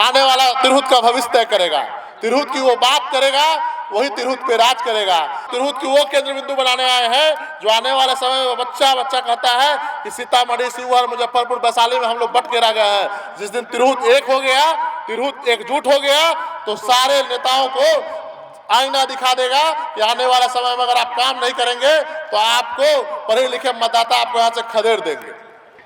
आने वाला तिरहुत का भविष्य तय करेगा। तिरहुत की वो बात करेगा, वही तिरहुत पे राज करेगा। तिरहुत की वो केंद्र बिंदु बनाने आए हैं जो आने वाले समय में बच्चा कहता है कि सीतामढ़ी, शिवहर, मुजफ्फरपुर, वैशाली में हम लोग बट के रह गए हैं। जिस दिन तिरहुत एक हो गया, तिरहुत एकजुट हो गया, तो सारे नेताओं को आईना दिखा देगा कि आने वाला समय में अगर आप काम नहीं करेंगे तो आपको पढ़े लिखे मतदाता आपको यहाँ से खदेड़ देंगे।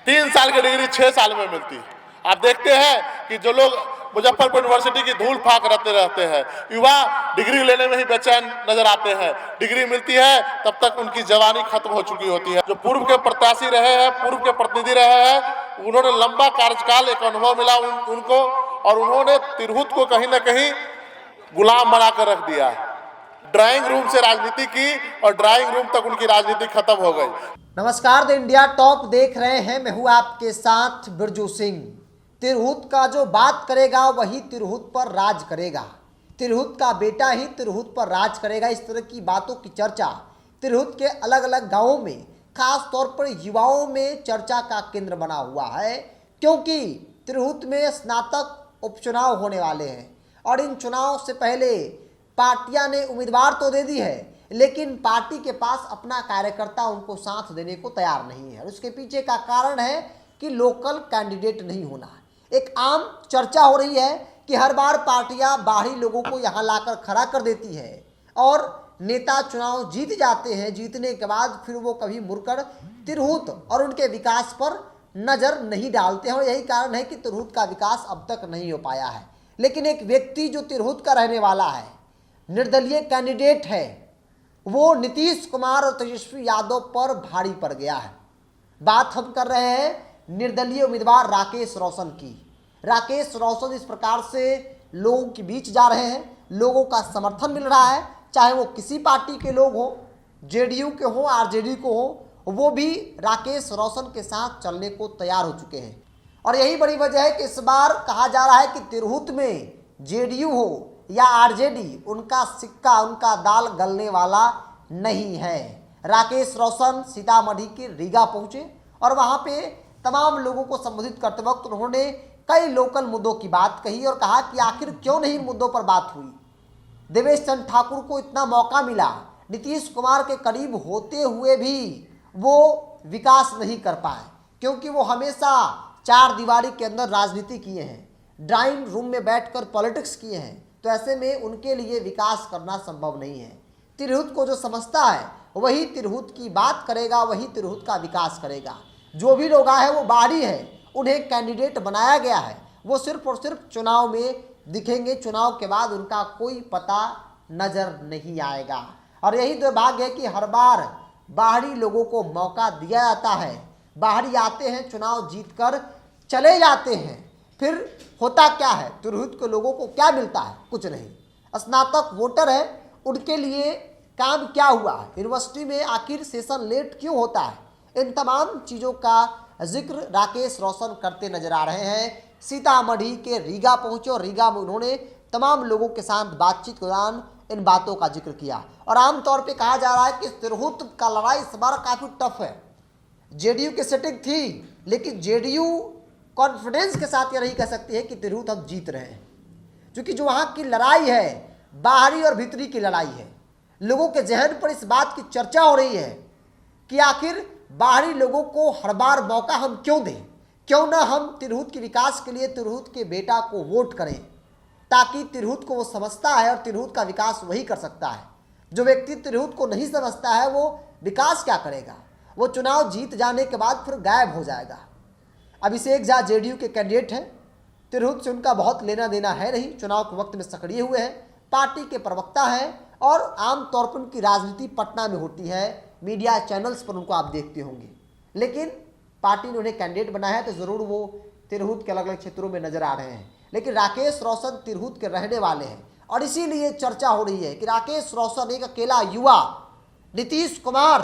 3 साल की डिग्री 6 साल में मिलती है। आप देखते हैं कि जो लोग मुजफ्फरपुर यूनिवर्सिटी की धूल फाक रहते हैं, युवा डिग्री लेने में ही बेचैन नजर आते हैं। डिग्री मिलती है तब तक उनकी जवानी खत्म हो चुकी होती है। जो पूर्व के प्रत्याशी रहे हैं, पूर्व के प्रतिनिधि रहे हैं, उन्होंने लंबा कार्यकाल, एक अनुभव मिला उनको, और उन्होंने तिरहुत को कहीं ना कहीं गुलाम बनाकर रख दिया। ड्राइंग रूम से राजनीति की और ड्राइंग रूम तक उनकी राजनीति खत्म हो गई। नमस्कार, द इंडिया टॉप देख रहे हैं। मैं हूं आपके साथ बिरजू सिंह। तिरहुत का जो बात करेगा वही तिरहुत पर राज करेगा। तिरहुत का बेटा ही तिरहुत पर राज करेगा। इस तरह की बातों की चर्चा तिरहुत के अलग अलग गांवों में, खास तौर पर युवाओं में चर्चा का केंद्र बना हुआ है, क्योंकि तिरहुत में स्नातक उपचुनाव होने वाले हैं और इन चुनाव से पहले पार्टियां ने उम्मीदवार तो दे दी है, लेकिन पार्टी के पास अपना कार्यकर्ता उनको साथ देने को तैयार नहीं है। उसके पीछे का कारण है कि लोकल कैंडिडेट नहीं होना है। एक आम चर्चा हो रही है कि हर बार पार्टियां बाहरी लोगों को यहां लाकर खड़ा कर देती है और नेता चुनाव जीत जाते हैं। जीतने के बाद फिर वो कभी मुड़कर तिरहुत और उनके विकास पर नजर नहीं डालते हैं, और यही कारण है कि तिरहुत का विकास अब तक नहीं हो पाया है। लेकिन एक व्यक्ति जो तिरहुत का रहने वाला है, निर्दलीय कैंडिडेट है, वो नीतीश कुमार और तेजस्वी यादव पर भारी पड़ गया है। बात हम कर रहे हैं निर्दलीय उम्मीदवार राकेश रोशन की। राकेश रोशन इस प्रकार से लोगों के बीच जा रहे हैं, लोगों का समर्थन मिल रहा है, चाहे वो किसी पार्टी के लोग हो, जेडीयू के हो, आरजेडी को हो, वो भी राकेश रोशन के साथ चलने को तैयार हो चुके हैं। और यही बड़ी वजह है कि इस बार कहा जा रहा है कि तिरहुत में जेडीयू हो या आरजेडी, उनका सिक्का, उनका दाल गलने वाला नहीं है। राकेश रोशन सीतामढ़ी के रीगा पहुंचे और वहां पे तमाम लोगों को संबोधित करते वक्त उन्होंने कई लोकल मुद्दों की बात कही और कहा कि आखिर क्यों नहीं मुद्दों पर बात हुई। देवेश चंद्र ठाकुर को इतना मौका मिला, नीतीश कुमार के करीब होते हुए भी वो विकास नहीं कर पाए, क्योंकि वो हमेशा चार दीवारी के अंदर राजनीति किए हैं, ड्राइंग रूम में बैठकर पॉलिटिक्स किए हैं। तो ऐसे में उनके लिए विकास करना संभव नहीं है। तिरहुत को जो समझता है वही तिरहुत की बात करेगा, वही तिरहुत का विकास करेगा। जो भी लोग आए हैं वो बाहरी है, उन्हें कैंडिडेट बनाया गया है, वो सिर्फ और सिर्फ चुनाव में दिखेंगे। चुनाव के बाद उनका कोई पता नजर नहीं आएगा। और यही दुर्भाग्य है कि हर बार बाहरी लोगों को मौका दिया जाता है, बाहरी आते हैं, चुनाव जीतकर चले जाते हैं। फिर होता क्या है, तिरहुत के लोगों को क्या मिलता है? कुछ नहीं। स्नातक वोटर है, उनके लिए काम क्या हुआ है, यूनिवर्सिटी में आखिर सेशन लेट क्यों होता है, इन तमाम चीज़ों का जिक्र राकेश रोशन करते नजर आ रहे हैं। सीतामढ़ी के रीगा पहुंचे और रीगा में उन्होंने तमाम लोगों के साथ बातचीत के दौरान इन बातों का जिक्र किया। और आमतौर पे कहा जा रहा है कि तिरहुत का लड़ाई इस बार काफ़ी टफ है। जेडीयू की सेटिंग थी, लेकिन जेडीयू कॉन्फिडेंस के साथ ये नहीं कह सकती है कि तिरहुत हम जीत रहे हैं, क्योंकि जो वहाँ की लड़ाई है बाहरी और भीतरी की लड़ाई है। लोगों के जहन पर इस बात की चर्चा हो रही है कि आखिर बाहरी लोगों को हर बार मौका हम क्यों दें, क्यों ना हम तिरहुत के विकास के लिए तिरहुत के बेटा को वोट करें, ताकि तिरहुत को वो समझता है और तिरहुत का विकास वही कर सकता है। जो व्यक्ति तिरहुत को नहीं समझता है वो विकास क्या करेगा, वो चुनाव जीत जाने के बाद फिर गायब हो जाएगा। अभिषेक झा जेडीयू के कैंडिडेट हैं, तिरहुत से उनका बहुत लेना देना है नहीं, चुनाव के वक्त में सक्रिय हुए हैं, पार्टी के प्रवक्ता हैं और आमतौर पर उनकी राजनीति पटना में होती है, मीडिया चैनल्स पर उनको आप देखते होंगे। लेकिन पार्टी ने उन्हें कैंडिडेट बनाया है तो ज़रूर वो तिरहुत के अलग अलग क्षेत्रों में नजर आ रहे हैं। लेकिन राकेश रोशन तिरहुत के रहने वाले हैं और इसीलिए चर्चा हो रही है कि राकेश रोशन एक अकेला युवा, नीतीश कुमार,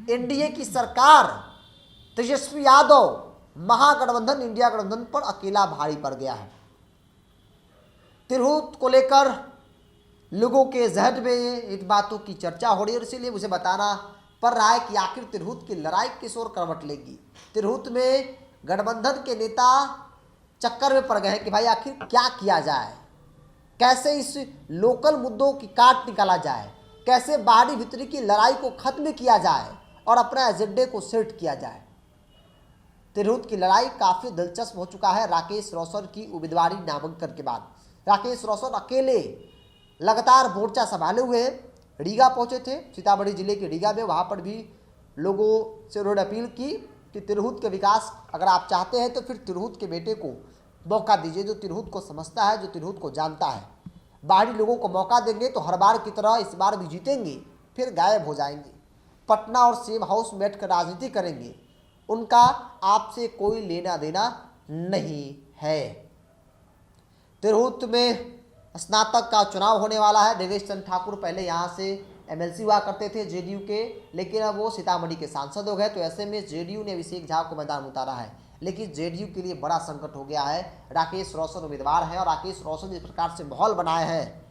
एनडीए की सरकार, तेजस्वी यादव, महागठबंधन, इंडिया गठबंधन पर अकेला भारी पड़ गया है। तिरहुत को लेकर लोगों के जहन में इन बातों की चर्चा हो रही है और इसीलिए मुझे बताना पड़ रहा है कि आखिर तिरहुत की लड़ाई किस ओर करवट लेगी। तिरहुत में गठबंधन के नेता चक्कर में पड़ गए हैं कि भाई आखिर क्या किया जाए, कैसे इस लोकल मुद्दों की काट निकाला जाए, कैसे बाहरी भीतरी की लड़ाई को खत्म किया जाए और अपने एजेंडे को सेट किया जाए। तिरहुत की लड़ाई काफ़ी दिलचस्प हो चुका है। राकेश रोशन की उम्मीदवारी नामांकन के बाद राकेश रोशन अकेले लगातार मोर्चा संभाले हुए हैं। रीगा पहुंचे थे, सीतामढ़ी जिले के रीगा में, वहां पर भी लोगों से उन्होंने अपील की कि तिरहुत के विकास अगर आप चाहते हैं तो फिर तिरहुत के बेटे को मौका दीजिए, जो तिरहुत को समझता है, जो तिरहुत को जानता है। बाहरी लोगों को मौका देंगे तो हर बार की तरह इस बार भी जीतेंगे, फिर गायब हो जाएंगे, पटना और सेम हाउस में बैठकर राजनीति करेंगे। उनका आपसे कोई लेना देना नहीं है। तिरहुत में स्नातक का चुनाव होने वाला है। देवेश चंद्र ठाकुर पहले यहाँ से एमएलसी हुआ करते थे जेडीयू के, लेकिन अब वो सीतामढ़ी के सांसद हो गए। तो ऐसे में जेडीयू ने अभिषेक झा को मैदान में उतारा है, लेकिन जेडीयू के लिए बड़ा संकट हो गया है। राकेश रोशन उम्मीदवार है और राकेश रोशन जिस प्रकार से माहौल बनाए हैं,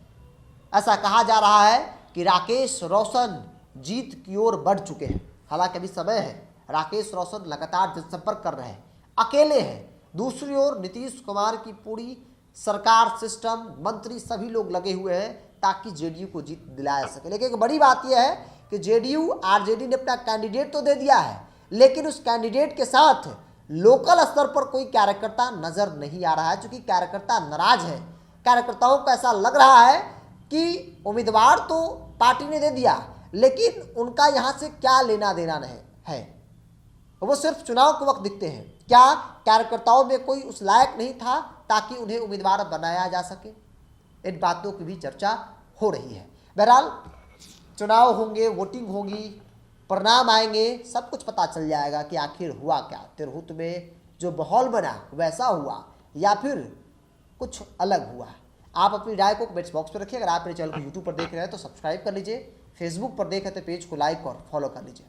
ऐसा कहा जा रहा है कि राकेश रोशन जीत की ओर बढ़ चुके हैं। हालांकि अभी समय है, राकेश रोशन लगातार जनसंपर्क कर रहे हैं, अकेले हैं। दूसरी ओर नीतीश कुमार की पूरी सरकार, सिस्टम, मंत्री सभी लोग लगे हुए हैं ताकि जेडीयू को जीत दिलाया सके। लेकिन एक बड़ी बात यह है कि जेडीयू, आरजेडी ने अपना कैंडिडेट तो दे दिया है, लेकिन उस कैंडिडेट के साथ लोकल स्तर पर कोई कार्यकर्ता नजर नहीं आ रहा है, क्योंकि कार्यकर्ता नाराज है। कार्यकर्ताओं को ऐसा लग रहा है कि उम्मीदवार तो पार्टी ने दे दिया, लेकिन उनका यहाँ से क्या लेना देना नहीं है। वो सिर्फ चुनाव के वक्त दिखते हैं। क्या कार्यकर्ताओं में कोई उस लायक नहीं था ताकि उन्हें उम्मीदवार बनाया जा सके? इन बातों की भी चर्चा हो रही है। बहरहाल चुनाव होंगे, वोटिंग होगी, परिणाम आएंगे, सब कुछ पता चल जाएगा कि आखिर हुआ क्या। तिरहुत में जो माहौल बना वैसा हुआ या फिर कुछ अलग हुआ। आप अपनी राय को कमेंट्स बॉक्स में रखिए। अगर आप मेरे चैनल को यूट्यूब पर देख रहे हैं तो सब्सक्राइब कर लीजिए, फेसबुक पर देख रहे हैं तो पेज को लाइक और फॉलो कर लीजिए।